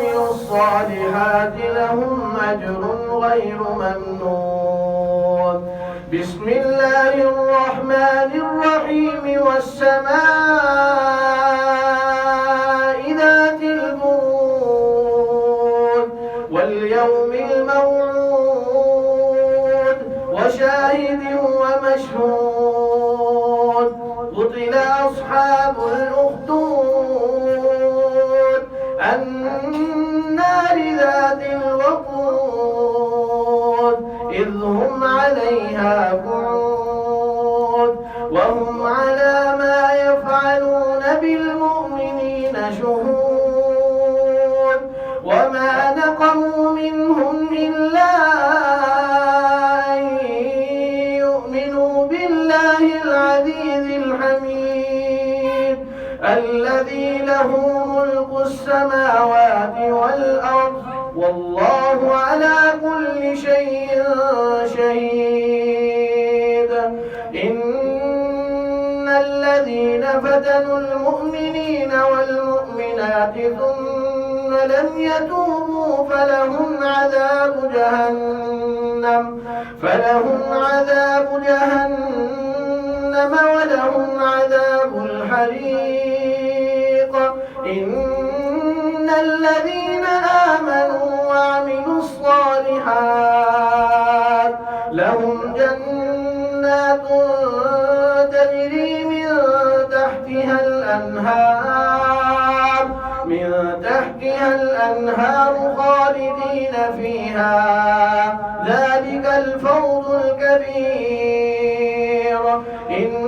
وعملوا الصالحات لهم أجر غير ممنون. بسم الله الرحمن الرحيم والسماء ذات البروج واليوم الموعود وشاهد ومشهود قتل أصحاب الأخدود النار ذات الوقود إذ هم عليها قعود وهم على ما يفعلون بالمؤمنين شهود وما نقموا منهم إلا أن يؤمنوا بالله العزيز الحميد الذي له ملك السماوات والأرض والله على كل شيء شهيد. إن الذين فتنوا المؤمنين والمؤمنات ثم لم يتوبوا فلهم عذاب جهنم ولهم عذاب الحريق. إن الذين آمنوا وعملوا الصالحات لهم جنات تجري من تحتها الأنهار خالدين فيها ذلك الفوز الكبير. إن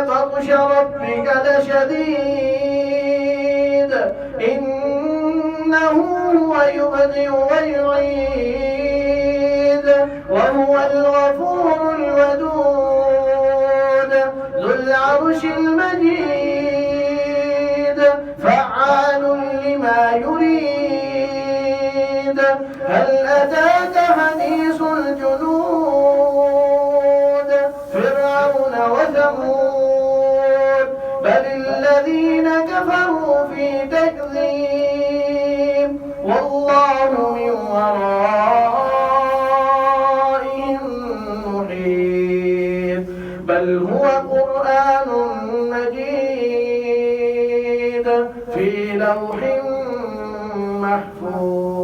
بطش ربك لشديد إنه هو يبدئ ويعيد وهو الغفور الودود ذو العرش المجيد فعال لما يريد. هل أتاك حديث الجنود فرعون وثمود بل الذين كفروا في تكذيب والله من ورائهم محيط. بل هو قرآن مجيد في لوح محفوظ.